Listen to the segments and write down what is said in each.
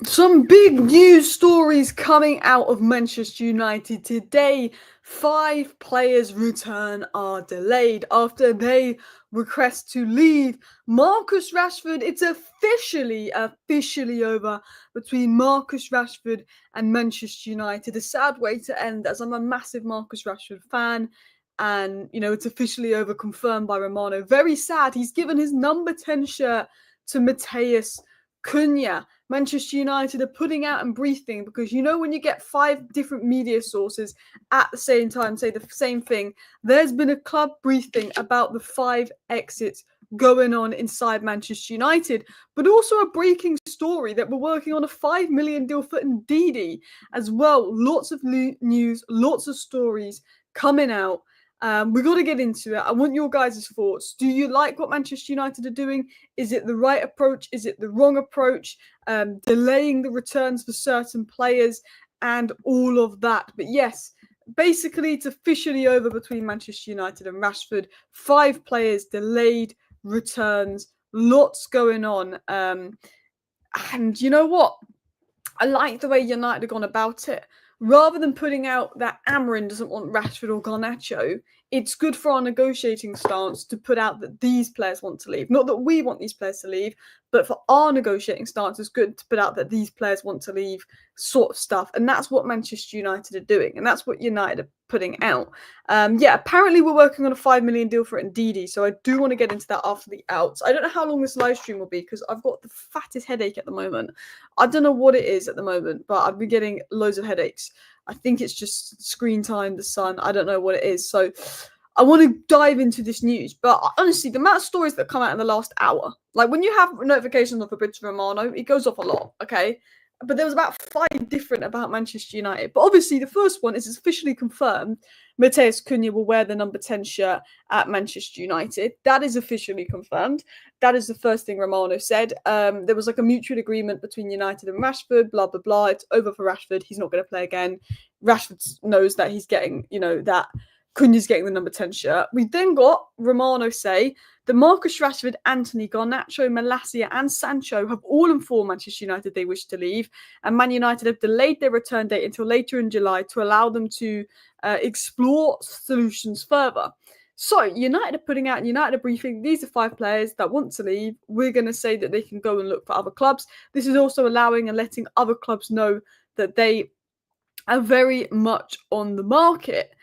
Some big news stories coming out of Manchester United today. 5 players' return are delayed after they request to leave. Marcus Rashford, it's officially over between Marcus Rashford and Manchester United. A sad way to end, as I'm a massive Marcus Rashford fan. And, it's officially over, confirmed by Romano. Very sad. He's given his number 10 shirt to Mateus Cunha. Manchester United are putting out and briefing, because when you get 5 different media sources at the same time say the same thing, there's been a club briefing about the 5 exits going on inside Manchester United, but also a breaking story that we're working on a 5 million deal for Ndidi as well. Lots of news, lots of stories coming out. We got to get into it. I want your guys' thoughts. Do you like what Manchester United are doing? Is it the right approach? Is it the wrong approach? Delaying the returns for certain players and all of that. But yes, basically it's officially over between Manchester United and Rashford. 5 players delayed returns. Lots going on. And you know what? I like the way United have gone about it. Rather than putting out that Amarin doesn't want Rashford or Garnacho, it's good for our negotiating stance to put out that these players want to leave. Not that we want these players to leave, but for our negotiating stance, it's good to put out that these players want to leave, sort of stuff. And that's what Manchester United are doing. And that's what United are putting out. Apparently we're working on a 5 million deal for Ndidi. So I do want to get into that after the outs. I don't know how long this live stream will be, because I've got the fattest headache at the moment. I don't know what it is at the moment, but I've been getting loads of headaches. I think it's just screen time, the sun. I don't know what it is. So I want to dive into this news. But honestly, the amount of stories that come out in the last hour, like when you have notifications of Fabrizio Romano, it goes off a lot, okay? But there was about 5 different about Manchester United. But obviously, the first one is officially confirmed. Mateus Cunha will wear the number 10 shirt at Manchester United. That is officially confirmed. That is the first thing Romano said. There was like a mutual agreement between United and Rashford, blah, blah, blah. It's over for Rashford. He's not going to play again. Rashford knows that he's getting, that Cunha's getting the number 10 shirt. We then got Romano say that Marcus Rashford, Anthony, Garnacho, Malacia and Sancho have all informed Manchester United they wish to leave, and Man United have delayed their return date until later in July to allow them to explore solutions further. So United are putting out United are briefing. These are 5 players that want to leave. We're going to say that they can go and look for other clubs. This is also allowing and letting other clubs know that they are very much on the market.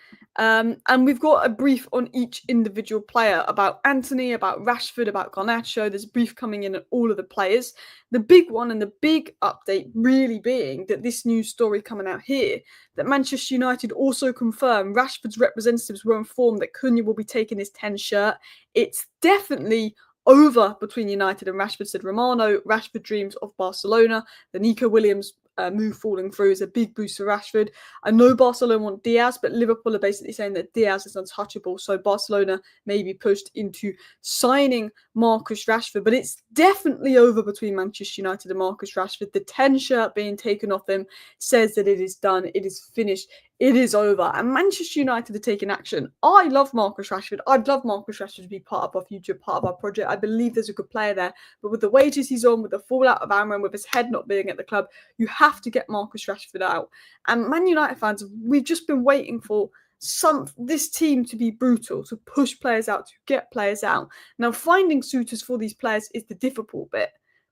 And we've got a brief on each individual player, about Anthony, about Rashford, about Garnacho. There's a brief coming in on all of the players. The big one and the big update really being that this news story coming out here, that Manchester United also confirmed Rashford's representatives were informed that Cunha will be taking his 10 shirt. It's definitely over between United and Rashford, said Romano. Rashford dreams of Barcelona. The Nico Williams move falling through is a big boost for Rashford. I know Barcelona want Diaz, but Liverpool are basically saying that Diaz is untouchable, so Barcelona may be pushed into signing Marcus Rashford. But it's definitely over between Manchester United and Marcus Rashford. The 10 shirt being taken off him says that it is done, it is finished, it is over. And Manchester United are taking action. I love Marcus Rashford. I'd love Marcus Rashford to be part of our future, part of our project. I believe there's a good player there. But with the wages he's on, with the fallout of Amarin, with his head not being at the club, you have to get Marcus Rashford out. And Man United fans, we've just been waiting for this team to be brutal, to push players out, to get players out. Now, finding suitors for these players is the difficult bit.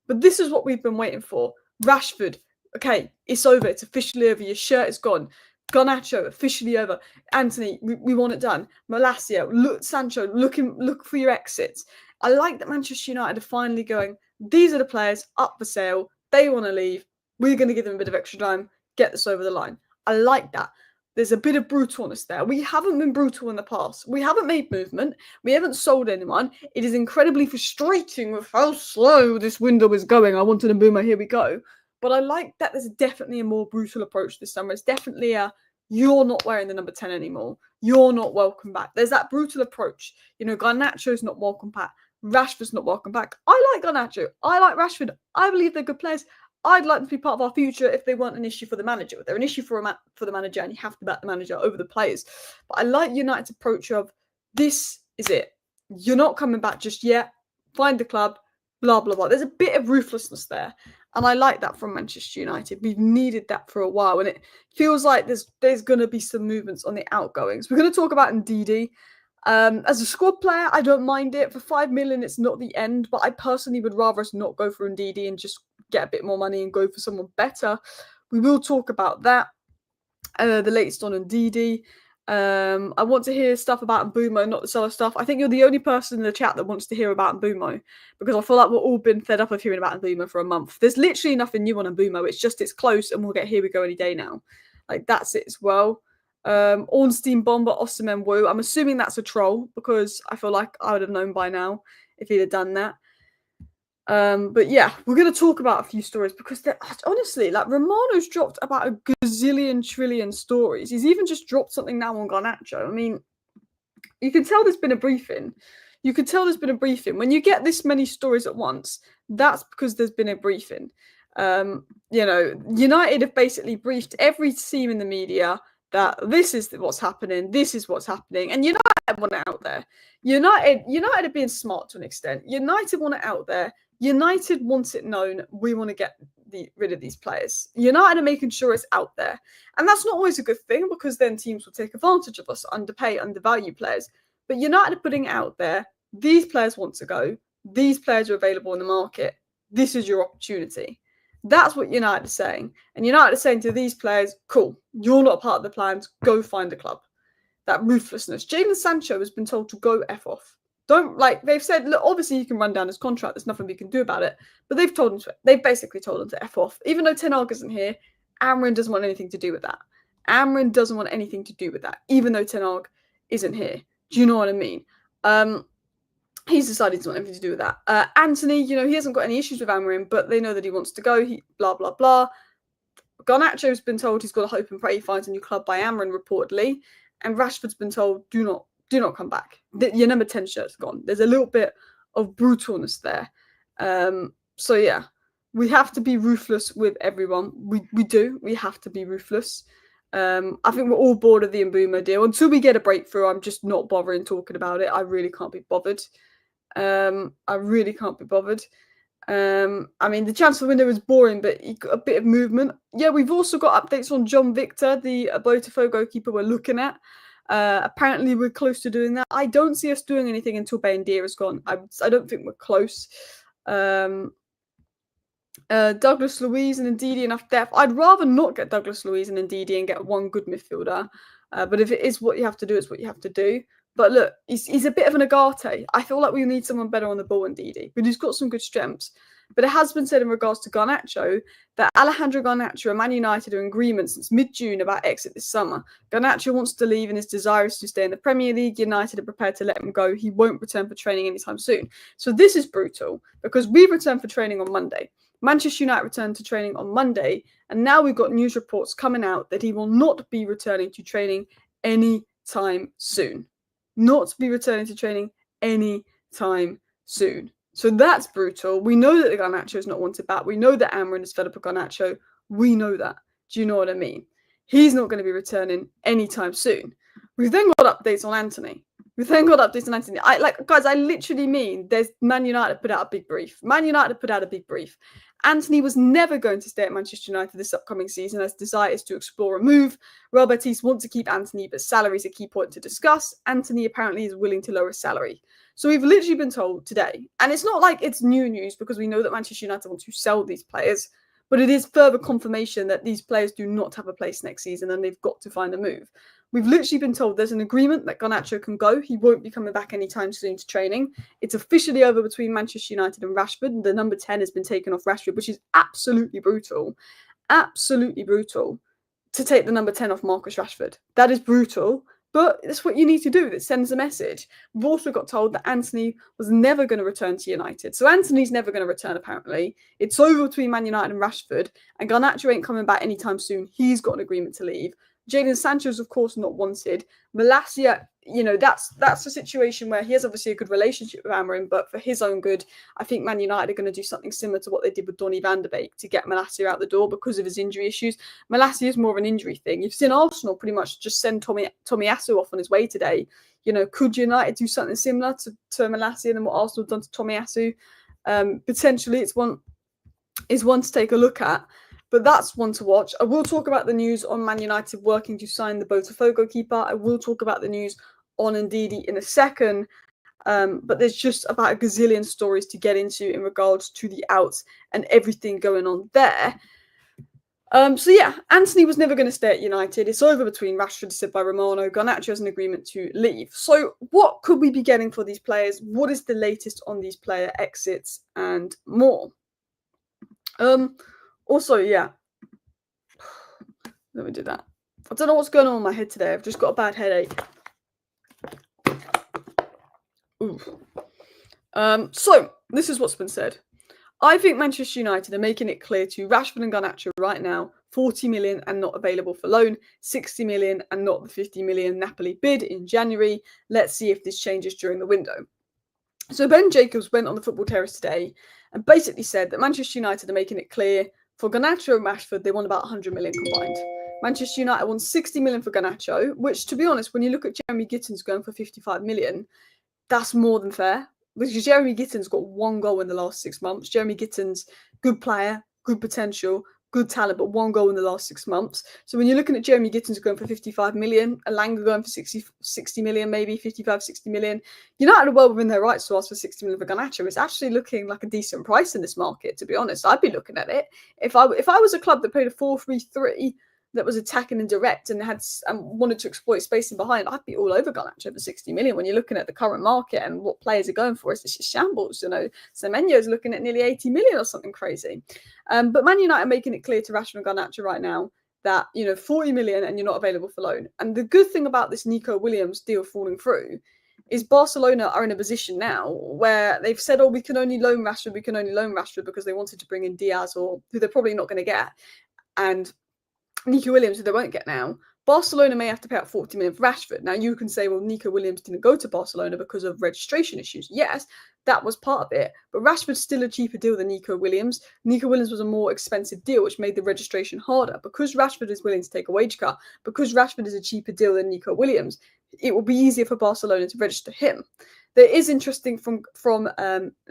But this is what we've been waiting for. Rashford, okay, it's over. It's officially over. Your shirt is gone. Garnacho, officially over. Anthony, we want it done. Malacia, Sancho, look for your exits. I like that Manchester United are finally going, these are the players up for sale. They want to leave. We're going to give them a bit of extra time. Get this over the line. I like that. There's a bit of brutalness there. We haven't been brutal in the past. We haven't made movement. We haven't sold anyone. It is incredibly frustrating with how slow this window is going. I wanted a boomer. Here we go. But I like that there's definitely a more brutal approach this summer. It's definitely you're not wearing the number 10 anymore. You're not welcome back. There's that brutal approach. Garnacho's not welcome back. Rashford's not welcome back. I like Garnacho. I like Rashford. I believe they're good players. I'd like them to be part of our future if they weren't an issue for the manager. They're an issue for the manager, and you have to back the manager over the players. But I like United's approach of, this is it. You're not coming back just yet. Find the club. Blah, blah, blah. There's a bit of ruthlessness there. And I like that from Manchester United. We've needed that for a while, and it feels like there's going to be some movements on the outgoings. We're going to talk about Ndidi. As a squad player, I don't mind it. For 5 million, it's not the end, but I personally would rather us not go for Ndidi and just get a bit more money and go for someone better. We will talk about that. The latest on Ndidi. I want to hear stuff about Mbumo, not the seller stuff. I think you're the only person in the chat that wants to hear about Mbumo, because I feel like we've all been fed up of hearing about Mbumo for a month. There's literally nothing new on Mbumo. It's just it's close, and we'll get Here We Go any day now. Like, that's it as well. Ornstein, Bomber, Osimhen, Wu. I'm assuming that's a troll, because I feel like I would have known by now if he'd have done that. But yeah, we're going to talk about a few stories, because honestly, like, Romano's dropped about a gazillion trillion stories. He's even just dropped something now on Garnacho. I mean, you can tell there's been a briefing. You can tell there's been a briefing. When you get this many stories at once, that's because there's been a briefing. United have basically briefed every team in the media that this is what's happening, this is what's happening, and United want it out there. United are being smart to an extent. United want it out there. United wants it known. We want to get rid of these players. United are making sure it's out there. And that's not always a good thing, because then teams will take advantage of us, underpay, undervalue players. But United are putting it out there. These players want to go. These players are available in the market. This is your opportunity. That's what United are saying. And United are saying to these players, cool, you're not a part of the plans. Go find a club. That ruthlessness. Jadon Sancho has been told to go F off. They've said, look, obviously you can run down his contract. There's nothing we can do about it. But they've basically told him to F off. Even though Ten Hag isn't here, Amrin doesn't want anything to do with that. Amrin doesn't want anything to do with that, even though Ten Hag isn't here. Do you know what I mean? He's decided to want anything to do with that. Anthony, he hasn't got any issues with Amrin, but they know that he wants to go. Blah, blah, blah. Garnacho's been told he's got to hope and pray he finds a new club by Amrin, reportedly. And Rashford's been told, do not come back. Your number 10 shirt's gone. There's a little bit of brutalness there. So yeah, we have to be ruthless with everyone. We do. We have to be ruthless. I think we're all bored of the Mbumo deal. Until we get a breakthrough, I'm just not bothering talking about it. I really can't be bothered. I mean, the transfer window is boring, but you got a bit of movement. Yeah, we've also got updates on John Victor, the Botafogo keeper we're looking at. Apparently, we're close to doing that. I don't see us doing anything until Bayendier is gone. I don't think we're close. Douglas Luiz and Ndidi enough depth. I'd rather not get Douglas Luiz and Ndidi and get one good midfielder. But if it is what you have to do, it's what you have to do. But look, he's a bit of an Agate. I feel like we need someone better on the ball than Ndidi, but he's got some good strengths. But it has been said in regards to Garnacho that Alejandro Garnacho and Man United are in agreement since mid-June about exit this summer. Garnacho wants to leave and is desirous to stay in the Premier League. United are prepared to let him go. He won't return for training anytime soon. So this is brutal, because we returned for training on Monday. Manchester United returned to training on Monday, and now we've got news reports coming out that he will not be returning to training anytime soon. Not to be returning to training anytime soon. So that's brutal. We know that the Garnacho is not wanted back. We know that Amrin is fed up with Garnacho. We know that. Do you know what I mean? He's not going to be returning anytime soon. We've then got updates on Anthony. I literally mean there's Man United put out a big brief. Anthony was never going to stay at Manchester United this upcoming season, as desire is to explore a move. Real Betis want to keep Anthony, but salary is a key point to discuss. Anthony apparently is willing to lower his salary. So we've literally been told today, and it's not like it's new news, because we know that Manchester United want to sell these players, but it is further confirmation that these players do not have a place next season and they've got to find a move. We've literally been told there's an agreement that Garnacho can go. He won't be coming back anytime soon to training. It's officially over between Manchester United and Rashford. The number 10 has been taken off Rashford, which is absolutely brutal. Absolutely brutal to take the number 10 off Marcus Rashford. That is brutal, but that's what you need to do. That sends a message. We've also got told that Anthony was never going to return to United. So Anthony's never going to return, apparently. It's over between Man United and Rashford, and Garnacho ain't coming back anytime soon. He's got an agreement to leave. Jadon Sancho is, of course, not wanted. Malacia, that's a situation where he has obviously a good relationship with Amrin, but for his own good, I think Man United are going to do something similar to what they did with Donny van de Beek to get Malacia out the door because of his injury issues. Malacia is more of an injury thing. You've seen Arsenal pretty much just send Tomiyasu off on his way today. Could United do something similar to Malacia than what Arsenal have done to Tomiyasu? Potentially, it's one is one to take a look at. But that's one to watch. I will talk about the news on Man United working to sign the Botafogo keeper. I will talk about the news on Ndidi in a second. But there's just about a gazillion stories to get into in regards to the outs and everything going on there. So yeah, Anthony was never going to stay at United. It's over between Rashford, said by Romano. Garnacho has an agreement to leave. So what could we be getting for these players? What is the latest on these player exits and more? Also, yeah. Let me do that. I don't know what's going on in my head today. I've just got a bad headache. Ooh. So this is what's been said. I think Manchester United are making it clear to Rashford and Garnacho right now, 40 million and not available for loan, 60 million and not the 50 million Napoli bid in January. Let's see if this changes during the window. So Ben Jacobs went on the Football Terrace today and basically said that Manchester United are making it clear for Garnacho and Rashford, they want about 100 million combined. Manchester United wants 60 million for Garnacho, which, to be honest, when you look at Jeremy Gittins going for 55 million, that's more than fair. Because Jeremy Gittins got 1 goal in the last 6 months. Jeremy Gittins, good player, good potential, good talent, but 1 goal in the last 6 months. So when you're looking at Jeremy Gittins going for 55 million, Elanga going for 60 million, maybe 55, 60 million, United are well within their rights to ask for 60 million for Garnacho. It's actually looking like a decent price in this market, to be honest. I'd be looking at it. If I was a club that played a 4-3-3, that was attacking and direct and had wanted to exploit spacing behind, I'd be all over Garnacho for 60 million. When you're looking at the current market and what players are going for, it's just shambles. Semenyo's looking at nearly 80 million or something crazy. But Man United are making it clear to Rashford and Garnacho right now that 40 million and you're not available for loan. And the good thing about this Nico Williams deal falling through is Barcelona are in a position now where they've said, we can only loan Rashford because they wanted to bring in Diaz, or who they're probably not going to get, and Nico Williams, who they won't get now. Barcelona may have to pay out 40 million for Rashford. Now, you can say, well, Nico Williams didn't go to Barcelona because of registration issues. Yes, that was part of it. But Rashford's still a cheaper deal than Nico Williams. Nico Williams was a more expensive deal, which made the registration harder. Because Rashford is willing to take a wage cut, because Rashford is a cheaper deal than Nico Williams, it will be easier for Barcelona to register him. There is interesting from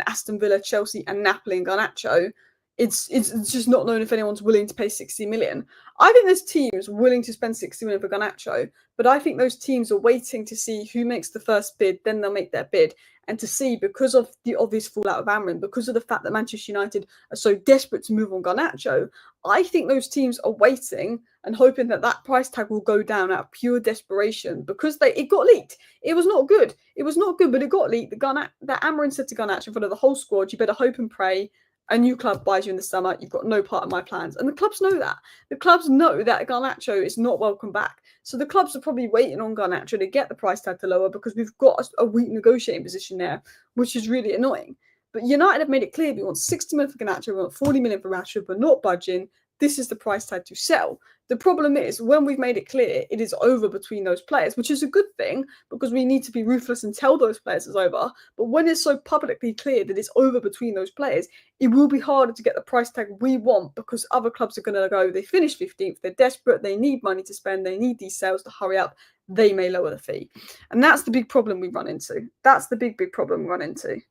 Aston Villa, Chelsea, and Napoli and Garnacho. It's just not known if anyone's willing to pay 60 million. I think there's teams willing to spend 60 million for Garnacho, but I think those teams are waiting to see who makes the first bid, then they'll make their bid. And to see, because of the obvious fallout of Amrin, because of the fact that Manchester United are so desperate to move on Garnacho, I think those teams are waiting and hoping that that price tag will go down out of pure desperation, because it got leaked. It was not good. But it got leaked. That Amrin said to Garnacho in front of the whole squad, you better hope and pray a new club buys you in the summer, you've got no part of my plans. And the clubs know that. The clubs know that Garnacho is not welcome back. So the clubs are probably waiting on Garnacho to get the price tag to lower, because we've got a weak negotiating position there, which is really annoying. But United have made it clear we want 60 million for Garnacho, we want 40 million for Rashford, but not budging. This is the price tag to sell. The problem is, when we've made it clear, it is over between those players, which is a good thing, because we need to be ruthless and tell those players it's over. But when it's so publicly clear that it's over between those players, it will be harder to get the price tag we want, because other clubs are going to go, they finished 15th, they're desperate, they need money to spend, they need these sales to hurry up, they may lower the fee. And that's the big problem we run into. That's the big problem we run into.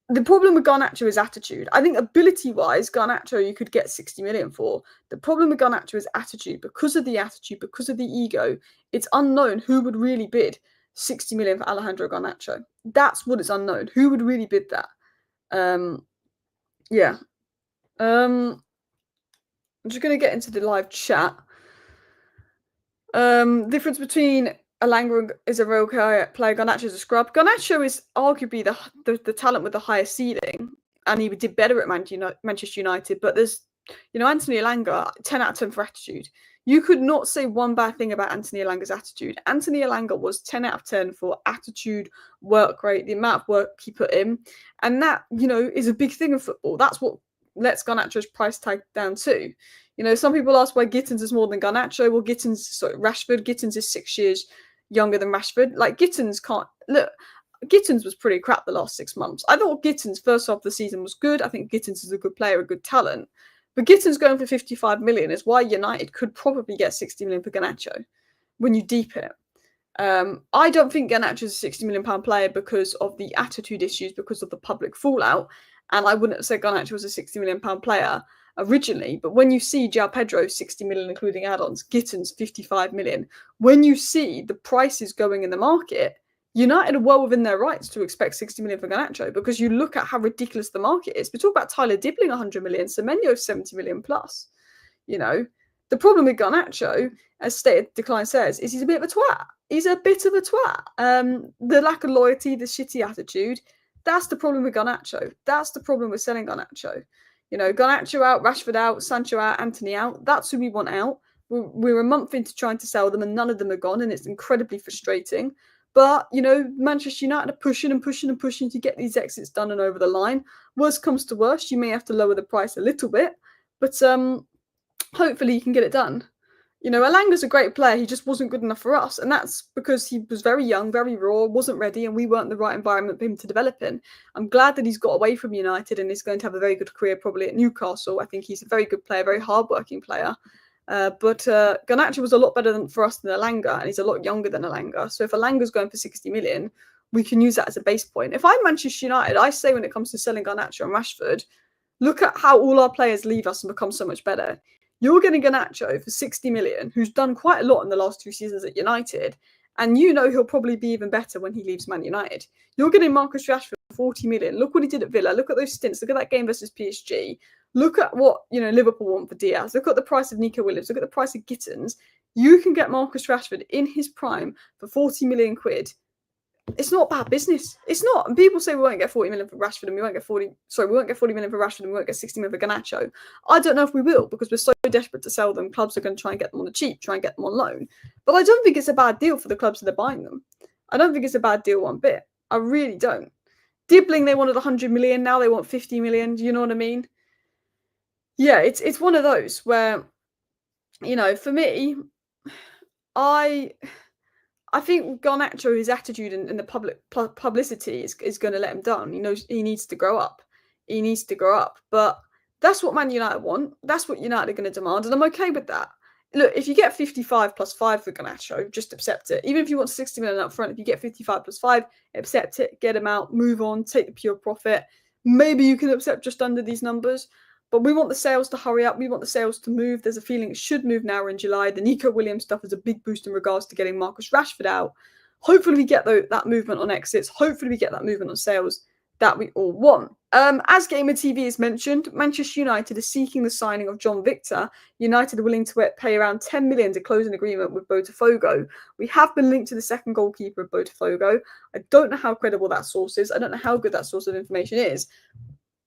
The problem with Garnacho is attitude. I think ability-wise, Garnacho you could get 60 million for. The problem with Garnacho is attitude. Because of the attitude, because of the ego, it's unknown who would really bid 60 million for Alejandro Garnacho. That's what it's unknown. Who would really bid that? Yeah. I'm just going to get into the live chat. Difference between Elanga is a real player, Garnacho is a scrub. Garnacho is arguably the talent with the highest ceiling, and he did better at Manchester United. But there's, Anthony Elanga, 10 out of 10 for attitude. You could not say one bad thing about Anthony Elanga's attitude. Anthony Elanga was 10 out of 10 for attitude, work rate, the amount of work he put in. And that, is a big thing in football. That's what lets Garnacho's price tag down too. Some people ask why Gittins is more than Garnacho. Well, Rashford, Gittins is 6 years younger than Rashford. Like, Gittins can't look. Gittins was pretty crap the last 6 months. I thought Gittins first half of the season was good. I think Gittins is a good player, a good talent. But Gittins going for 55 million is why United could probably get 60 million for Garnacho when you deepen it. I don't think Garnacho is a £60 million player because of the attitude issues, because of the public fallout. And I wouldn't have said Garnacho was a £60 million player originally, but when you see João Pedro 60 million including add-ons, Gittins 55 million, when you see the prices going in the market, United are well within their rights to expect 60 million for Garnacho, because you look at how ridiculous the market is. We talk about Tyler Dibbling 100 million, Semenyo 70 million plus. You know, the problem with Garnacho, as State of Decline says, is he's a bit of a twat. He's a bit of a twat. The lack of loyalty, the shitty attitude, that's the problem with Garnacho. That's the problem with selling Garnacho. You know, Garnacho out, Rashford out, Sancho out, Anthony out. That's who we want out. We're a month into trying to sell them and none of them are gone, and it's incredibly frustrating. But, you know, Manchester United are pushing and pushing and pushing to get these exits done and over the line. Worst comes to worst, you may have to lower the price a little bit, but hopefully you can get it done. You know, Alanga's a great player. He just wasn't good enough for us. And that's because he was very young, very raw, wasn't ready, and we weren't the right environment for him to develop in. I'm glad that he's got away from United and is going to have a very good career probably at Newcastle. I think he's a very good player, very hard-working player. But Garnacho was a lot better for us than Alanga, and he's a lot younger than Alanga. So if Alanga's going for 60 million, we can use that as a base point. If I'm Manchester United, I say when it comes to selling Garnacho and Rashford, look at how all our players leave us and become so much better. You're getting Garnacho for 60 million, who's done quite a lot in the last 2 seasons at United, and you know he'll probably be even better when he leaves Man United. You're getting Marcus Rashford for 40 million. Look what he did at Villa. Look at those stints. Look at that game versus PSG. Look at what, you know, Liverpool want for Diaz. Look at the price of Nico Williams. Look at the price of Gittins. You can get Marcus Rashford in his prime for 40 million quid. It's not bad business. It's not. And people say we won't get 40 million for Rashford and we won't get 40 million for Rashford and we won't get 60 million for Garnacho. I don't know if we will, because we're so desperate to sell them. Clubs are going to try and get them on the cheap, try and get them on loan. But I don't think it's a bad deal for the clubs that are buying them. I don't think it's a bad deal one bit. I really don't. Dibbling, they wanted 100 million. Now they want 50 million. Do you know what I mean? Yeah, it's one of those where, you know, for me, I think Garnacho, his attitude and the publicity is going to let him down. He knows he needs to grow up. He needs to grow up. But that's what Man United want. That's what United are going to demand, and I'm okay with that. Look, if you get 55 plus 5 for Garnacho, just accept it. Even if you want 60 million up front, if you get 55 plus 5, accept it, get him out, move on, take the pure profit. Maybe you can accept just under these numbers. But we want the sales to hurry up. We want the sales to move. There's a feeling it should move now or in July. The Nico Williams stuff is a big boost in regards to getting Marcus Rashford out. Hopefully we get that movement on exits. Hopefully we get that movement on sales that we all want. As Gamer TV has mentioned, Manchester United is seeking the signing of John Victor. United are willing to pay around 10 million to close an agreement with Botafogo. We have been linked to the second goalkeeper of Botafogo. I don't know how credible that source is. I don't know how good that source of information is.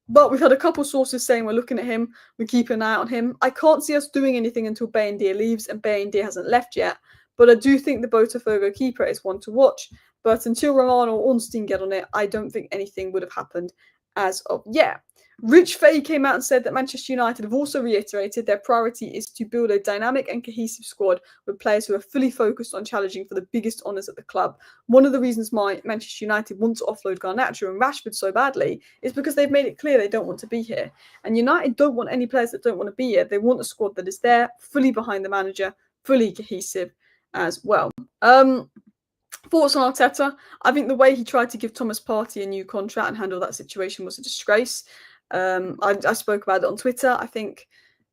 But we've had a couple sources saying we're looking at him, we're keeping an eye on him. I can't see us doing anything until Bayendier leaves, and Bayendier hasn't left yet. But I do think the Botafogo keeper is one to watch. But until Roman or Ornstein get on it, I don't think anything would have happened as of yet. Rich Fay came out and said that Manchester United have also reiterated their priority is to build a dynamic and cohesive squad with players who are fully focused on challenging for the biggest honours at the club. One of the reasons why Manchester United want to offload Garnacho and Rashford so badly is because they've made it clear they don't want to be here. And United don't want any players that don't want to be here. They want a squad that is there, fully behind the manager, fully cohesive as well. Thoughts on Arteta? I think the way he tried to give Thomas Partey a new contract and handle that situation was a disgrace. I spoke about it on Twitter. I think,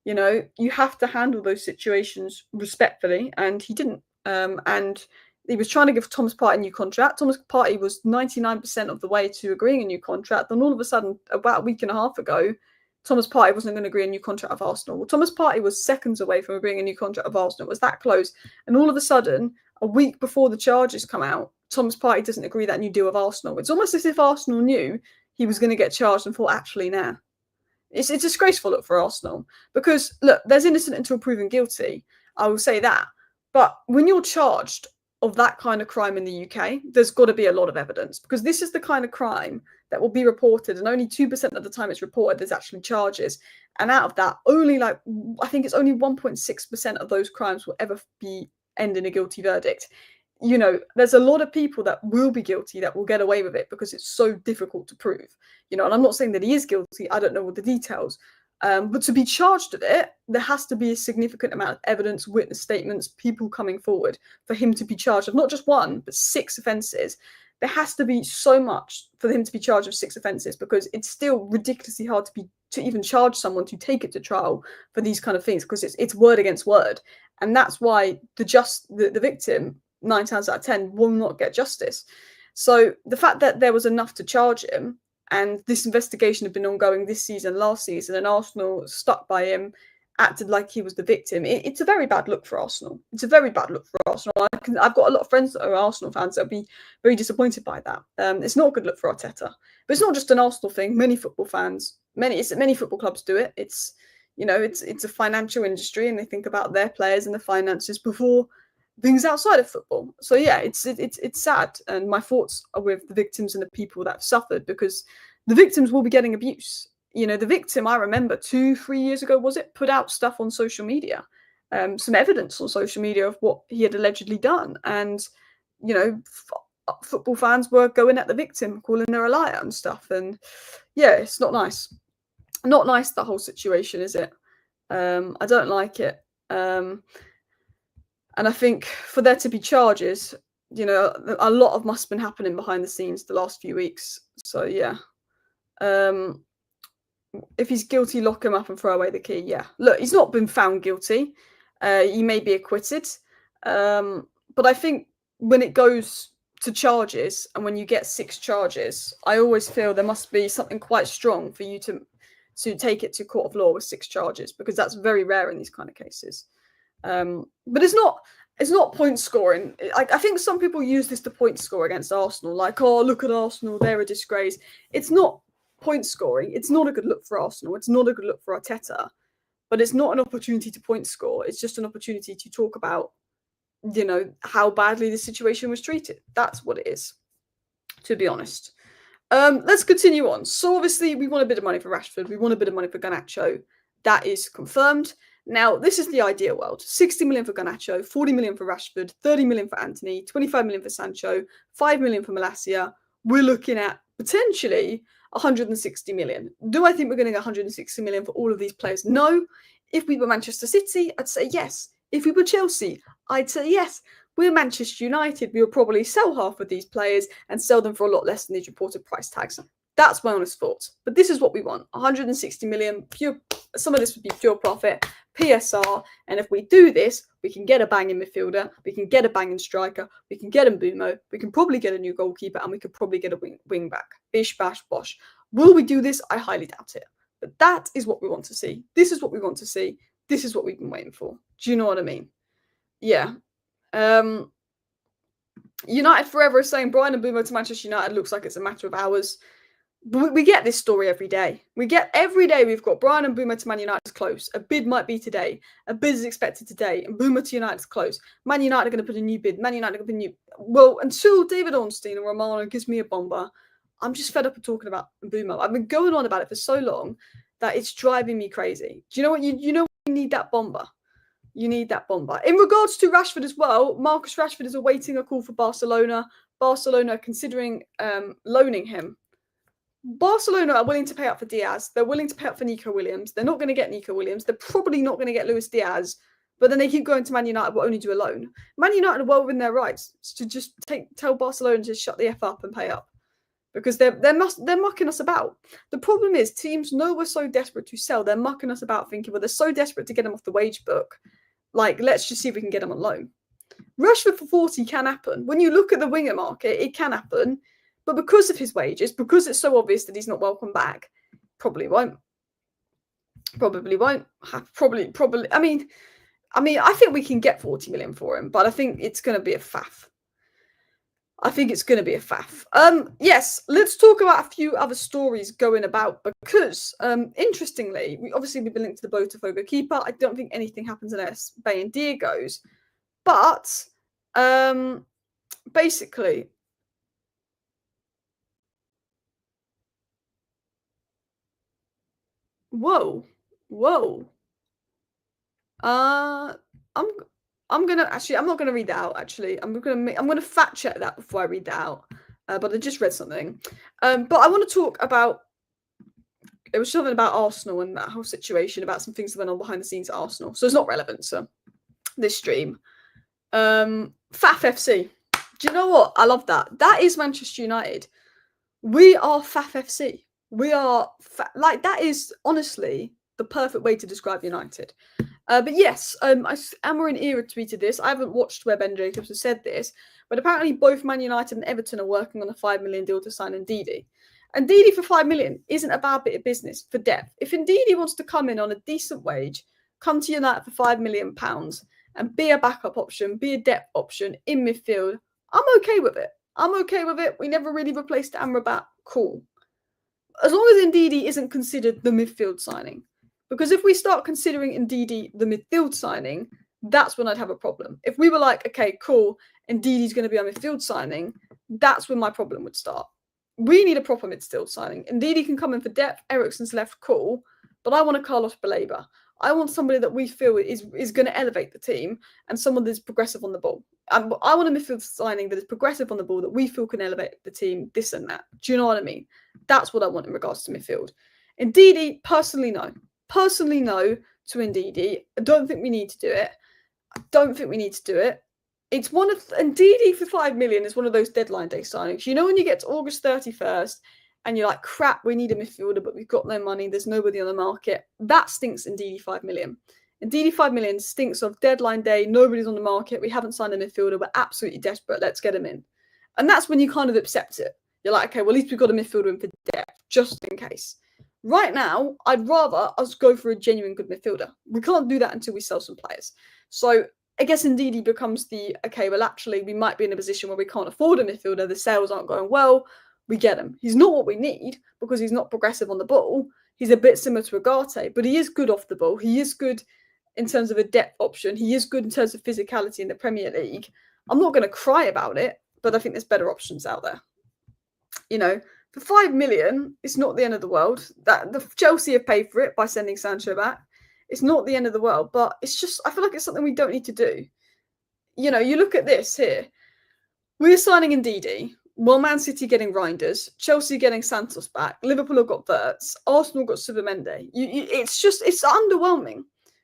you know, you have to handle those situations respectfully, and he didn't. And he was trying to give Thomas Partey a new contract. Thomas Partey was 99% of the way to agreeing a new contract. Then all of a sudden, about a week and a half ago, Thomas Partey wasn't going to agree a new contract with Arsenal. Well, Thomas Partey was seconds away from agreeing a new contract with Arsenal. It was that close. And all of a sudden, a week before the charges come out, Thomas Partey doesn't agree that new deal with Arsenal. It's almost as if Arsenal knew he was going to get charged and thought, actually, nah. It's disgraceful look for Arsenal. Because, look, there's innocent until proven guilty. I will say that. But when you're charged of that kind of crime in the UK, there's got to be a lot of evidence. Because this is the kind of crime that will be reported, and only 2% of the time it's reported, there's actually charges. And out of that, I think it's only 1.6% of those crimes will ever end in a guilty verdict. You know, there's a lot of people that will be guilty that will get away with it because it's so difficult to prove. You know, and I'm not saying that he is guilty. I don't know all the details. But to be charged with it, there has to be a significant amount of evidence, witness statements, people coming forward for him to be charged of not just 1, but 6 offences. there has to be so much for him to be charged with 6 offences, because it's still ridiculously hard to even charge someone to take it to trial for these kind of things, because it's word against word, and that's why the victim 9 times out of 10 will not get justice. So the fact that there was enough to charge him, and this investigation had been ongoing this season, last season, and Arsenal stuck by him, acted like he was the victim. It's a very bad look for Arsenal. It's a very bad look for Arsenal. I've got a lot of friends that are Arsenal fans that'll be very disappointed by that. It's not a good look for Arteta. But it's not just an Arsenal thing. Many football fans, many football clubs do it. It's a financial industry, and they think about their players and the finances before things outside of football. So yeah, it's sad, and my thoughts are with the victims and the people that have suffered, because the victims will be getting abuse. The victim, I remember 2-3 years ago, put out stuff on social media, some evidence on social media of what he had allegedly done, and football fans were going at the victim, calling her a liar and stuff. And yeah, it's not nice. Not nice, that whole situation, is it? I don't like it. And I think for there to be charges, a lot of must have been happening behind the scenes the last few weeks. So yeah. If he's guilty, lock him up and throw away the key. Yeah. Look, he's not been found guilty. He may be acquitted. But I think when it goes to charges, and when you get 6 charges, I always feel there must be something quite strong for you to take it to court of law with 6 charges, because that's very rare in these kind of cases. But it's not point scoring. I think some people use this to point score against Arsenal, like, oh, look at Arsenal, they're a disgrace. It's not point scoring. It's not a good look for Arsenal. It's not a good look for Arteta. But it's not an opportunity to point score. It's just an opportunity to talk about, how badly the situation was treated. That's what it is, to be honest. Let's continue on. So obviously we want a bit of money for Rashford. We want a bit of money for Garnacho. That is confirmed. Now, this is the ideal world. 60 million for Garnacho, 40 million for Rashford, 30 million for Anthony, 25 million for Sancho, 5 million for Malacia. We're looking at potentially 160 million. Do I think we're going to get 160 million for all of these players? No. If we were Manchester City, I'd say yes. If we were Chelsea, I'd say yes. We're Manchester United. We will probably sell half of these players and sell them for a lot less than these reported price tags. That's my honest thoughts. But this is what we want. 160 million, pure. Some of this would be pure profit, PSR. And if we do this, we can get a banging midfielder, we can get a banging striker, we can get a Mbumo, we can probably get a new goalkeeper, and we could probably get a wing back. Bish, bash, bosh. Will we do this? I highly doubt it. But that is what we want to see. This is what we want to see. This is what we've been waiting for. Do you know what I mean? Yeah. United Forever is saying Brian Mbumo to Manchester United looks like it's a matter of hours. We get this story every day. We've got Brian Mbumo to Man United's close. A bid might be today. A bid is expected today. And Mbumo to United's close. Man United are going to put a new bid. Man United are going to put a new... Well, until David Ornstein or Romano gives me a bomber, I'm just fed up of talking about Mbumo. I've been going on about it for so long that it's driving me crazy. Do you know what? You need that bomber. You need that bomber. In regards to Rashford as well, Marcus Rashford is awaiting a call for Barcelona. Barcelona considering loaning him. Barcelona are willing to pay up for Diaz. They're willing to pay up for Nico Williams. They're not going to get Nico Williams. They're probably not going to get Luis Diaz. But then they keep going to Man United, will only do a loan. Man United are well within their rights to just tell Barcelona to shut the F up and pay up. Because they're mucking us about. The problem is teams know we're so desperate to sell. They're mucking us about thinking, well, they're so desperate to get them off the wage book. Like, let's just see if we can get them on loan. Rashford for 40 can happen. When you look at the winger market, it can happen. But because of his wages, because it's so obvious that he's not welcome back, probably won't. Probably won't. Probably. I mean, I think we can get 40 million for him, but I think it's going to be a faff. Yes, let's talk about a few other stories going about because, interestingly, we've been linked to the Botafogo keeper. I don't think anything happens unless Bay and Dia goes. But, basically... Whoa. I'm not gonna read that out. Actually, I'm gonna fact check that before I read that out. But I just read something. But I want to talk about. It was something about Arsenal and that whole situation about some things that went on behind the scenes at Arsenal. So it's not relevant to this stream. FAF FC. Do you know what? I love that. That is Manchester United. We are Faf FC. We are like that is honestly the perfect way to describe United. But yes, Amarin Era tweeted this. I haven't watched where Ben Jacobs has said this, but apparently both Man United and Everton are working on a $5 million deal to sign Ndidi. And Ndidi for $5 million isn't a bad bit of business for depth. If Ndidi wants to come in on a decent wage, come to United for £5 million and be a backup option, be a depth option in midfield, I'm okay with it. I'm okay with it. We never really replaced Amrabat. Cool. As long as Ndidi isn't considered the midfield signing. Because if we start considering Ndidi the midfield signing, that's when I'd have a problem. If we were like, okay, cool, Ndidi's going to be our midfield signing, that's when my problem would start. We need a proper midfield signing. Ndidi can come in for depth. Eriksen's left, cool. But I want a Carlos Baleba. I want somebody that we feel is going to elevate the team and someone that's progressive on the ball. And I want a midfield signing that is progressive on the ball that we feel can elevate the team, this and that. Do you know what I mean? That's what I want in regards to midfield. Ndidi, personally, no. Personally, no to Ndidi. I don't think we need to do it. It's one of Ndidi for $5 million is one of those deadline day signings. You know when you get to August 31st and you're like, crap, we need a midfielder, but we've got no money. There's nobody on the market. That stinks. Ndidi $5 million. Ndidi $5 million stinks of deadline day. Nobody's on the market. We haven't signed a midfielder. We're absolutely desperate. Let's get him in. And that's when you kind of accept it. You're like, okay, well, at least we've got a midfielder in for depth, just in case. Right now, I'd rather us go for a genuine good midfielder. We can't do that until we sell some players. So I guess Ndidi becomes the, okay, well, actually, we might be in a position where we can't afford a midfielder. The sales aren't going well. We get him. He's not what we need because he's not progressive on the ball. He's a bit similar to Agate, but he is good off the ball. He is good in terms of a depth option. He is good in terms of physicality in the Premier League. I'm not going to cry about it, but I think there's better options out there. You know, for $5 million, it's not the end of the world. That the Chelsea have paid for it by sending Sancho back. It's not the end of the world, but it's just, I feel like it's something we don't need to do. You know, you look at this here. We're signing Ndidi. Well, Man City getting Reinders, Chelsea getting Santos back, Liverpool have got Wirtz, Arsenal got Subamende. It's underwhelming.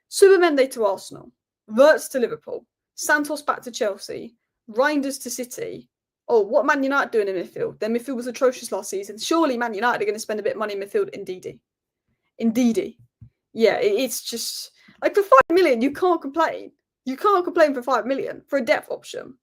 Subamende to Arsenal, Wirtz to Liverpool, Santos back to Chelsea, Reinders to City. Oh, what Man United doing in midfield? Their midfield was atrocious last season. Surely Man United are going to spend a bit of money in midfield in Ndidi. Yeah, it's just like for $5 million, you can't complain. You can't complain for $5 million for a depth option.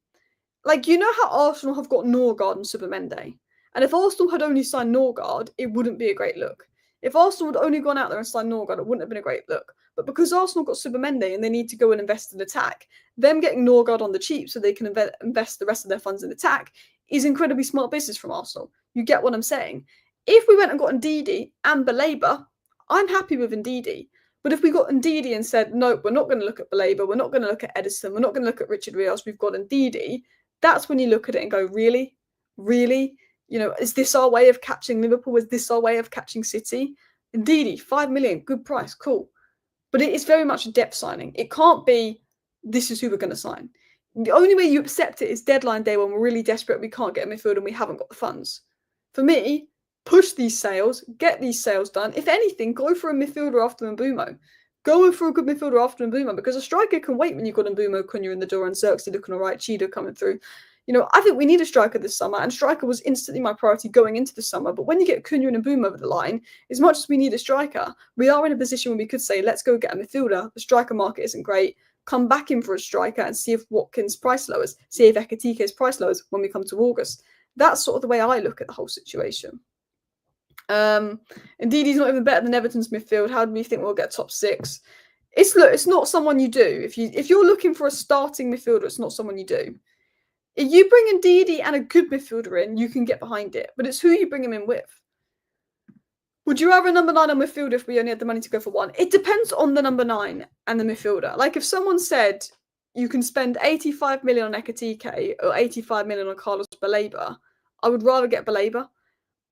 Like, you know how Arsenal have got Norgard and Subamende? And if Arsenal had only signed Norgard, it wouldn't be a great look. If Arsenal had only gone out there and signed Norgard, it wouldn't have been a great look. But because Arsenal got Subamende and they need to go and invest in attack, them getting Norgard on the cheap so they can invest the rest of their funds in attack is incredibly smart business from Arsenal. You get what I'm saying? If we went and got Ndidi and Baleba, I'm happy with Ndidi. But if we got Ndidi and said, no, we're not going to look at Baleba, we're not going to look at Edison, we're not going to look at Richard Rios, we've got Ndidi, that's when you look at it and go, really? Really? You know, is this our way of catching Liverpool? Is this our way of catching City? Ndidi, $5 million, good price, cool. But it is very much a depth signing. It can't be, this is who we're going to sign. The only way you accept it is deadline day when we're really desperate, we can't get a midfield and we haven't got the funds. For me, push these sales, get these sales done. If anything, go for a midfielder after Mbeumo. Go for a good midfielder after Mbeumo because a striker can wait when you've got Mbeumo, Cunha in the door and Xerxes looking all right, Cheetah coming through. You know, I think we need a striker this summer, and striker was instantly my priority going into the summer. But when you get Cunha and Mbeumo over the line, as much as we need a striker, we are in a position where we could say, let's go get a midfielder. The striker market isn't great. Come back in for a striker and see if Watkins' price lowers, see if Ekitike's price lowers when we come to August. That's sort of the way I look at the whole situation. Indeed, he's not even better than Everton's midfield. How do we think we'll get top six? It's not someone you do. If you're looking for a starting midfielder, it's not someone you do. If you bring in Ndidi and a good midfielder in, you can get behind it. But it's who you bring him in with. Would you rather a number 9 on midfielder if we only had the money to go for one? It depends on the number 9 and the midfielder. Like if someone said you can spend 85 million on Ekitike or 85 million on Carlos Baleba, I would rather get Baleba.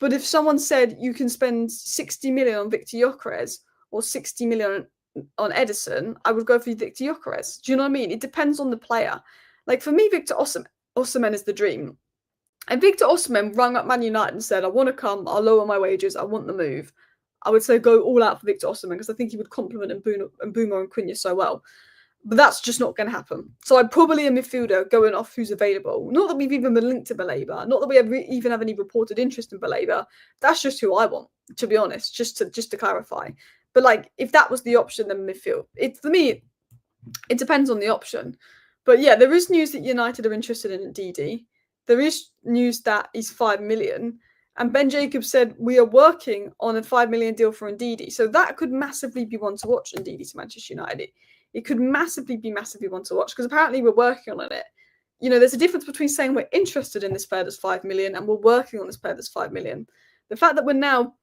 But if someone said you can spend 60 million on Victor Gyökeres or 60 million on Edison, I would go for Victor Gyökeres. Do you know what I mean? It depends on the player. Like for me, Victor Osimhen is the dream. And Victor Osimhen rang up Man United and said, I want to come, I'll lower my wages, I want the move. I would say go all out for Victor Osimhen because I think he would complement Mbeumo and Cunha so well. But that's just not going to happen. So I'm probably a midfielder going off who's available. Not that we've even been linked to Baleba. Not that we even have any reported interest in Baleba. That's just who I want, to be honest, just to clarify. But like, if that was the option, then midfield. For me, it depends on the option. But yeah, there is news that United are interested in Ndidi. There is news that he's 5 million. And Ben Jacobs said, we are working on a 5 million deal for Ndidi. So that could massively be one to watch, Ndidi to Manchester United. It could massively one to watch because apparently we're working on it. You know, there's a difference between saying we're interested in this player that's 5 million and we're working on this player that's 5 million. The fact that we're now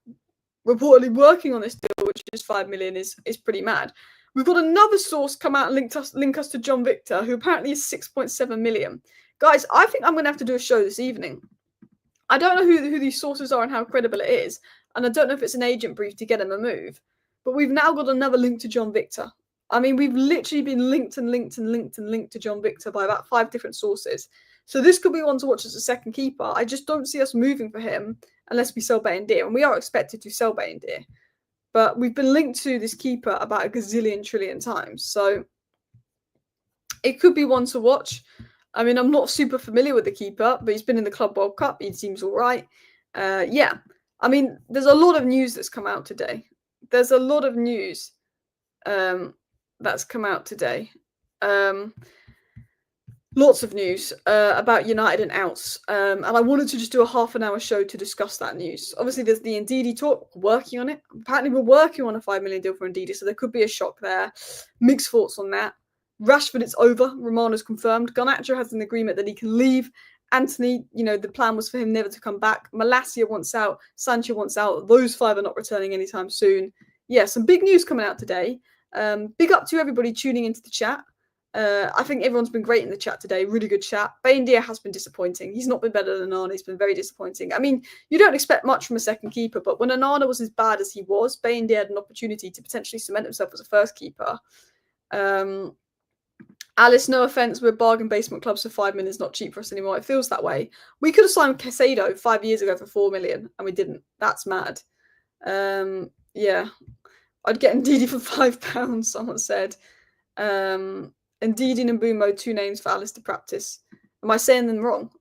reportedly working on this deal, which is 5 million, is pretty mad. We've got another source come out and link us to John Victor, who apparently is 6.7 million. Guys, I think I'm going to have to do a show this evening. I don't know who these sources are and how credible it is, and I don't know if it's an agent brief to get him a move. But we've now got another link to John Victor. I mean, we've literally been linked to John Victor by about 5 different sources. So this could be one to watch as a second keeper. I just don't see us moving for him unless we sell Bayindir, and we are expected to sell Bayindir. But we've been linked to this keeper about a gazillion trillion times. So it could be one to watch. I mean, I'm not super familiar with the keeper, but he's been in the Club World Cup. He seems all right. Yeah. I mean, there's a lot of news that's come out today. There's a lot of news that's come out today. Lots of news about United and outs. And I wanted to just do a half-an-hour show to discuss that news. Obviously, there's the Ndidi talk. Working on it. Apparently, we're working on a 5 million deal for Ndidi, so there could be a shock there. Mixed thoughts on that. Rashford, it's over. Romano's confirmed. Garnacho has an agreement that he can leave. Anthony, you know, the plan was for him never to come back. Malacia wants out. Sancho wants out. Those 5 are not returning anytime soon. Yeah, some big news coming out today. Big up to everybody tuning into the chat. I think everyone's been great in the chat today. Really good chat. Bayindir has been disappointing. He's not been better than Onana. He's been very disappointing. I mean, you don't expect much from a second keeper, but when Onana was as bad as he was, Bayindir had an opportunity to potentially cement himself as a first keeper. Alice, no offense, we're bargain basement clubs for 5 million is not cheap for us anymore. It feels that way. We could have signed Casado 5 years ago for 4 million, and we didn't. That's mad. Yeah, I'd get Ndidi for £5. Someone said. Ndidi and Mbumo, 2 names for Alice to practice. Am I saying them wrong?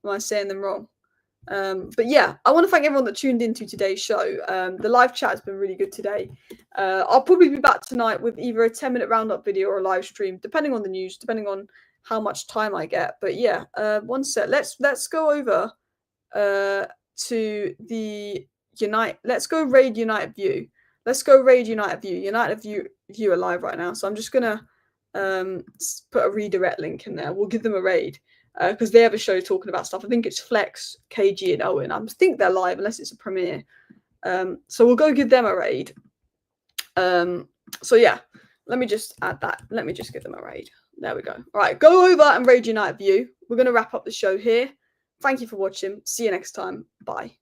But yeah, I want to thank everyone that tuned into today's show. The live chat has been really good today. I'll probably be back tonight with either a 10-minute roundup video or a live stream, depending on the news, depending on how much time I get. But yeah, one sec. Let's go over to the Unite. Let's go raid United View. United View are live right now, so I'm just gonna put a redirect link in there. We'll give them a raid. Because they have a show talking about stuff. I think it's Flex, KG, and Owen. I think they're live unless it's a premiere. So we'll go give them a raid. So yeah, let me just add that. Let me just give them a raid. There we go. All right, go over and raid United View. We're going to wrap up the show here. Thank you for watching. See you next time. Bye.